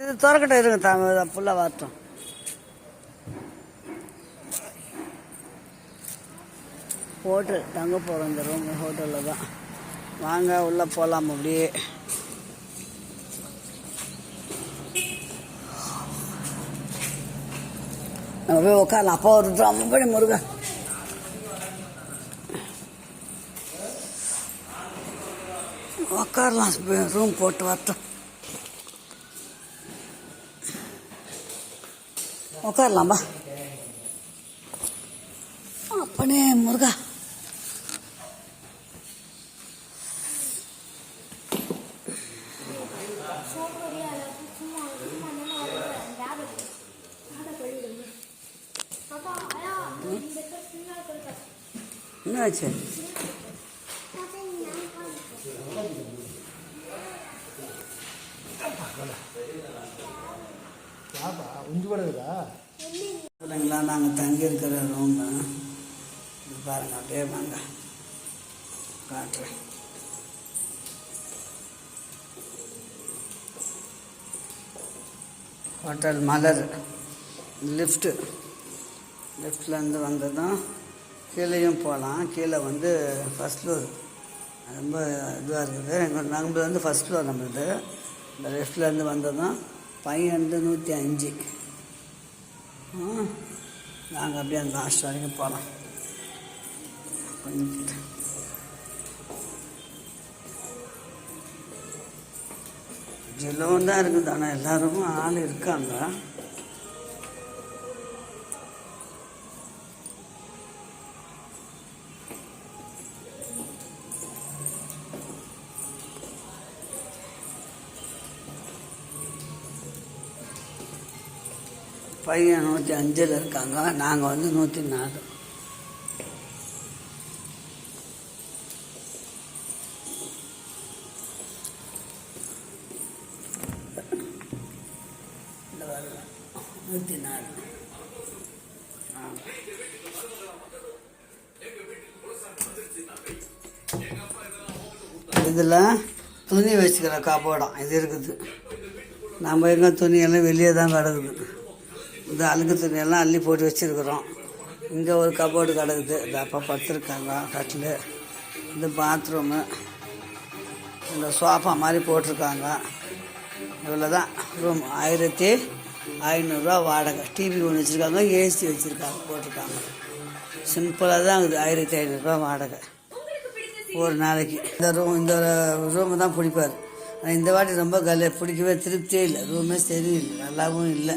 இது திறக்கட்டும் இருங்க ஃபுல்லாக வரட்டும். ஹோட்டல் தங்க போகிறோம், இந்த ரூம் ஹோட்டலில் தான். வாங்க உள்ளே போகலாம். அப்படியே நம்ம போய் உட்காரலாம். அப்பா ஒரு ரொம்ப முருகன் உட்காரலாம். ரூம் போட்டு வரட்டும், உட்காரலாம்பா. அப்பனே முருகா, என்னாச்சு? இல்லைங்களா, நாங்கள் தங்கி இருக்கிற ரூம் பாருங்க. அப்படியே வாங்க காட்டுறேன். ஹோட்டல் மலர். லிஃப்ட்லேருந்து வந்ததும் கீழேயும் போகலாம். கீழே வந்து ஃபஸ்ட் ஃப்ளோர் ரொம்ப இதுவாக இருக்குது. நம்மளது வந்து ஃபஸ்ட் ஃப்ளோர் நம்மளது. இந்த லெஃப்ட்லேருந்து வந்ததும் பையன் வந்து 105. நாங்கள் அப்படியே அந்த லாஸ்ட் வரைக்கும் போகலாம். கொஞ்சம் ஜெலவும் தான் இருக்குது, ஆனால் எல்லோரும் ஆள் இருக்காங்க. பையன் 105 இருக்காங்க, நாங்கள் வந்து 104. இதில் துணி வச்சுக்கிற காப்போடம் இது இருக்குது. நம்ம எங்கே துணியெல்லாம் வெளியே தான் கிடக்குது. இந்த அழுக்கு துணியெல்லாம் அள்ளி போட்டு வச்சுருக்குறோம். இங்கே ஒரு கபோர்டு கிடக்குது, இந்த அப்பா படுத்துருக்காங்க கட்டில். இந்த பாத்ரூமு, இந்த சோஃபா மாதிரி போட்டிருக்காங்க. இவ்வளோ தான் ரூம். 1500 வாடகை. டிவி ஒன்று வச்சுருக்காங்க, ஏசி வச்சுருக்காங்க, போட்டிருக்காங்க. சிம்பிளாக தான் இருக்குது. 1500 வாடகை ஒரு நாளைக்கு. இந்த ரூமு தான் பிடிப்பார். இந்த வாட்டி ரொம்ப பிடிக்கவே திருப்தியே இல்லை. ரூமே சரியில்லை, நல்லாவும் இல்லை.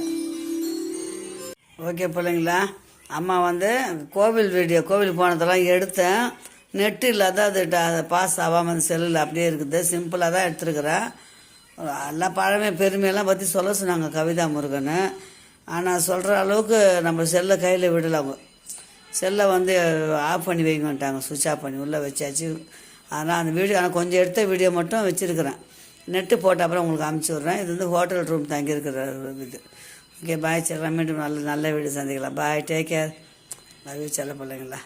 ஓகே பிள்ளைங்களா, அம்மா வந்து கோவில் போனதெல்லாம் எடுத்தேன். நெட்டு இல்லாத அது பாஸ் ஆகாமல் அந்த செல்லில் அப்படியே இருக்குது. சிம்பிளாக தான் எடுத்துருக்குறேன். எல்லாம் பெருமையெல்லாம் பற்றி சொல்ல சொன்னாங்க கவிதா முருகன். ஆனால் சொல்கிற அளவுக்கு நம்ம செல்லை கையில் விடலாம். செல்லை வந்து ஆஃப் பண்ணி வைங்கட்டாங்க, சுவிட்ச் ஆஃப் பண்ணி உள்ளே வச்சாச்சு. ஆனால் அந்த ஆனால் கொஞ்சம் எடுத்த வீடியோ மட்டும் வச்சுருக்கிறேன். நெட்டு போட்ட அப்புறம் உங்களுக்கு அனுப்பிச்சி விட்றேன். இது வந்து ஹோட்டல் ரூம் தங்கியிருக்கிற இது. ஓகே, பாய். சரி, மீண்டும் நல்ல வீடு சந்திக்கலாம். பாய், டேக் கேர். லவ் யூ செல்ல பிள்ளைங்களா.